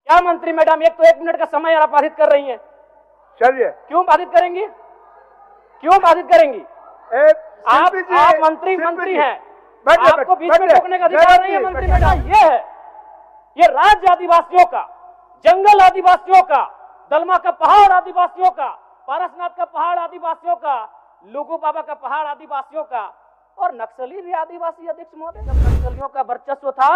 क्या मंत्री मैडम, एक तो 1 मिनट का समय आप बाधित कर रही हैं। चलिए, क्यों बाधित करेंगी, क्यों बाधित करेंगी? आप मंत्री हैं, आपको बीच में टोकने का अधिकार नहीं है। मंत्री मैडम, ये राज्य आदिवासियों का, जंगल आदिवासियों का, दलमा का पहाड़ आदिवासियों का, पारसनाथ का पहाड़ आदिवासियों का, लुगु बाबा का पहाड़ आदिवासियों का, और नक्सली भी आदिवासी। अध्यक्ष महोदय, जब नक्सलियों का वर्चस्व था,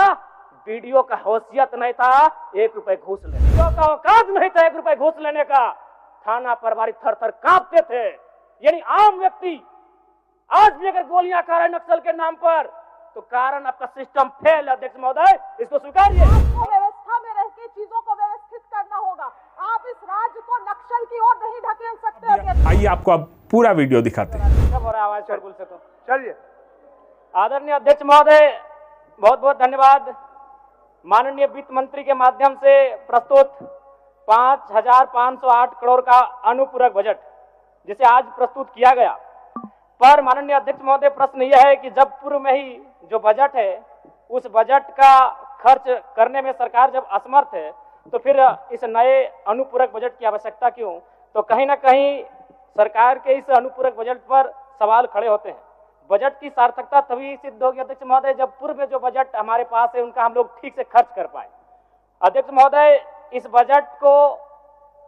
वीडियो का हैसियत नहीं था 1 रुपए घूस लेने, वीडियो का औकात नहीं था 1 रुपए घूस लेने का, थाना प्रभारी थर थर कांपते थे। यानी आम व्यक्ति आज भी अगर गोलियां खा रहे नक्सल के नाम पर, तो कारण आपका सिस्टम फेल है। अध्यक्ष महोदय, इसको स्वीकारिए। आपको व्यवस्था में रह के चीजों को व्यवस्थित करना होगा। आप इस राज्य को नक्सल की ओर नहीं ढकेल सकते। आइए आपको अब पूरा वीडियो दिखाते हैं। आवाज बिल्कुल से तो चलिए। आदरणीय अध्यक्ष महोदय, बहुत बहुत धन्यवाद। माननीय वित्त मंत्री के माध्यम से प्रस्तुत 5,508 करोड़ का अनुपूरक बजट जिसे आज प्रस्तुत किया गया, पर माननीय अध्यक्ष महोदय, प्रश्न यह है कि जब पूर्व में ही जो बजट है, उस बजट का खर्च करने में सरकार जब असमर्थ है, तो फिर इस नए अनुपूरक बजट की आवश्यकता क्यों? तो कहीं ना कहीं सरकार के इस अनुपूरक बजट पर सवाल खड़े होते हैं। बजट की सार्थकता तभी सिद्ध होगी अध्यक्ष महोदय, जब पूर्व में जो बजट हमारे पास है उनका हम लोग ठीक से खर्च कर पाए। अध्यक्ष महोदय, इस बजट को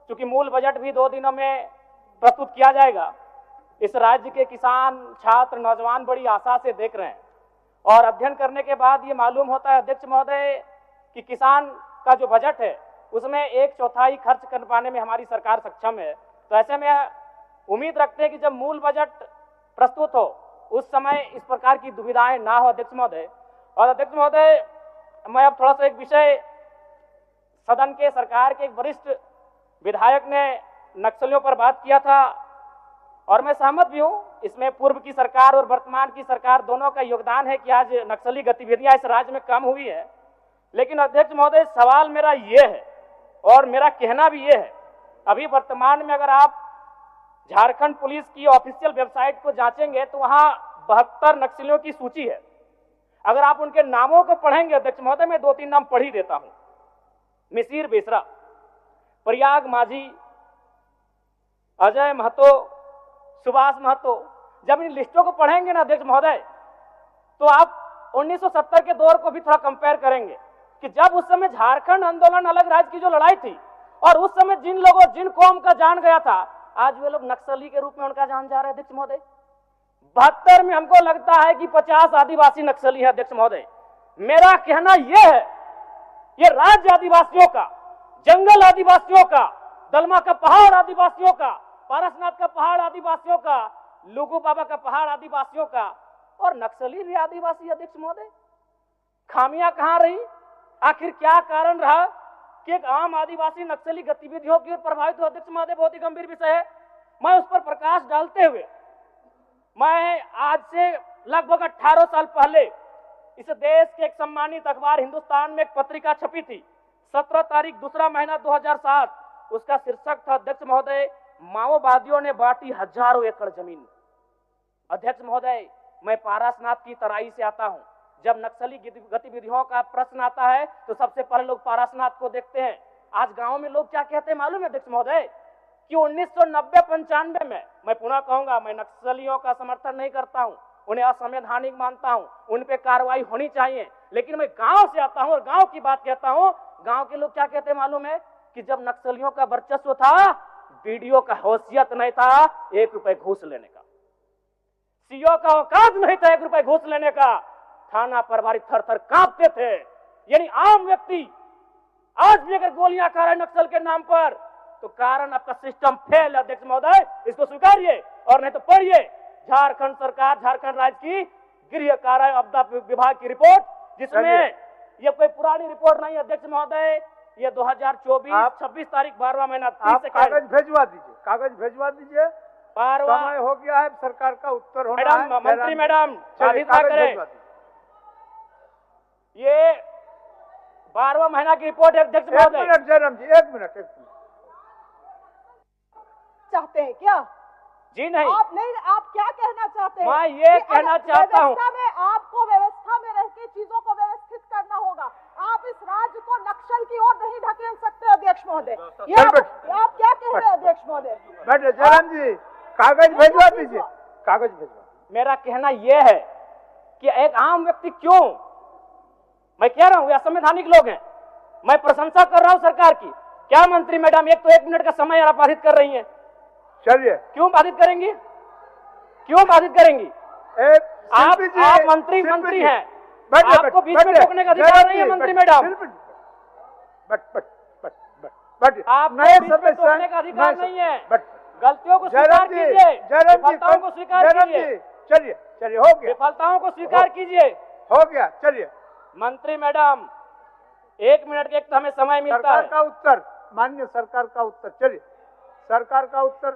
चूंकि मूल बजट भी 2 दिनों में प्रस्तुत किया जाएगा, इस राज्य के किसान, छात्र, नौजवान बड़ी आशा से देख रहे हैं, और अध्ययन करने के बाद ये मालूम होता है अध्यक्ष महोदय कि किसान का जो बजट है उसमें 1/4 खर्च कर पाने में हमारी सरकार सक्षम है। तो ऐसे में उम्मीद रखते हैं कि जब मूल बजट प्रस्तुत हो उस समय इस प्रकार की दुविधाएं ना हो अध्यक्ष महोदय। और अध्यक्ष महोदय, मैं अब थोड़ा सा एक विषय, सदन के सरकार के एक वरिष्ठ विधायक ने नक्सलियों पर बात किया था, और मैं सहमत भी हूं, इसमें पूर्व की सरकार और वर्तमान की सरकार दोनों का योगदान है कि आज नक्सली गतिविधियां इस राज्य में कम हुई है। लेकिन अध्यक्ष महोदय, सवाल मेरा ये है और मेरा कहना भी ये है, अभी वर्तमान में अगर आप झारखंड पुलिस की ऑफिशियल वेबसाइट को जांचेंगे तो वहां 72 नक्सलियों की सूची है। अगर आप उनके नामों को पढ़ेंगे अध्यक्ष महोदय, मैं 2-3 नाम पढ़ ही देता हूं। मिसिर बेसरा, प्रयाग माझी, अजय महतो, सुभाष महतो। जब इन लिस्टों को पढ़ेंगे ना अध्यक्ष महोदय, तो आप 1970 के दौर को भी थोड़ा कंपेयर करेंगे कि जब उस समय झारखंड आंदोलन, अलग राज्य की जो लड़ाई थी, और उस समय जिन लोगों, जिन कौम का जान गया था, आज वे लोग नक्सली के रूप में उनका जान जा रहा है अध्यक्ष महोदय। 72 में हमको लगता है कि 50 आदिवासी नक्सली है अध्यक्ष महोदय। मेरा कहना यह है, ये राज्य आदिवासियों का, जंगल आदिवासियों का, दलमा का पहाड़ आदिवासियों का, पारसनाथ का पहाड़ आदिवासियों का, लुगु बाबा का पहाड़ आदिवासियों का, और नक्सली भी आदिवासी अध्यक्ष महोदय। खामियां कहां रही? आखिर क्या कारण रहा कि एक आम आदिवासी नक्सली गतिविधियों की ओर प्रभावित हो? अध्यक्ष महोदय, बहुत ही गंभीर विषय है। मैं उस पर प्रकाश डालते हुए, मैं आज से लगभग 18 साल पहले इस देश के एक सम्मानित अखबार हिंदुस्तान में एक पत्रिका छपी थी, 17 तारीख 2रा महीना 2007। उसका शीर्षक था अध्यक्ष महोदय, माओवादियों ने बांटी हजारों एकड़ जमीन। अध्यक्ष महोदय, मैं पारसनाथ की तराई से आता हूं। जब नक्सली गतिविधियों का प्रश्न आता है तो सबसे पहले लोग पारसनाथ को देखते हैं। आज गांव में लोग क्या कहते हैं मालूम है अध्यक्ष महोदय, कि 1990-95 में, मैं पुनः कहूंगा, मैं नक्सलियों का समर्थन नहीं करता हूं, उन्हें असंवैधानिक मानता हूं, उन पे कार्रवाई होनी चाहिए, लेकिन मैं गांव से आता हूं और गांव की बात कहता हूं। गांव के लोग क्या कहते हैं मालूम है, कि जब नक्सलियों का वर्चस्व था, वीडियो का हैसियत नहीं था 1 रुपए घूस लेने का, सीओ का औकात नहीं था 1 रुपए घूस लेने का, थाना प्रभारी थर थर कांपते थे। यानी आम व्यक्ति आज भी अगर गोलियां खा रहे नक्सल के नाम पर, तो कारण आपका सिस्टम फेल है अध्यक्ष महोदय, इसको स्वीकारिए, और नहीं तो पढ़िए झारखंड सरकार, झारखंड राज्य की गृह कार्य आपदा विभाग की रिपोर्ट, जिसमें यह कोई पुरानी रिपोर्ट नहीं अध्यक्ष महोदय, ये 2024 26 तारीख 12वां महीना 30 से कागज भिजवा दीजिए, कागज भिजवा दीजिए। 12वां समय हो गया है, सरकार का उत्तर होना है। मैडम, मंत्री मैडम, बाधित ना करें। ये 12वां महीना की रिपोर्ट है अध्यक्ष महोदय। 1 मिनट जयराम जी, 1 मिनट। चाहते हैं क्या? जी नहीं, आप नहीं, आप क्या कहना चाहते हैं? मैं ये कहना चाहता हूं, आपको व्यवस्था में रह के चीजों को व्यवस्थित करना होगा। आप इस राज्य को नक्सल की ओर नहीं ढकेल सकते। महोदय, ये आप क्या कह रहे हैं अध्यक्ष महोदय? बैठे जयराम जी, कागज भेजवा दीजिए, कागज भेजवा। मेरा कहना यह है कि एक आम व्यक्ति क्यों, मैं कह रहा हूं ये असंवैधानिक लोग हैं, मैं प्रशंसा कर रहा हूं सरकार की। क्या मंत्री मैडम एक तो 1 मिनट का समय आप बाधित कर रही हैं, चलिए क्यों बाधित करेंगी, क्यों बाधित करेंगी? आप मंत्री हैं, आपको बीच में टोकने का अधिकार नहीं है मंत्री मैडम, आपको बीच में टोकने का अधिकार नहीं है। गलतियों को स्वीकार कीजिए, विफलताओं को स्वीकार कीजिए, चलिए चलिए हो गया, विफलताओं को स्वीकार कीजिए। हो गया, चलिए। मंत्री मैडम 1 मिनट के एक तो हमें समय मिलता है। सरकार का उत्तर, माननीय सरकार का उत्तर, चलिए सरकार का उत्तर।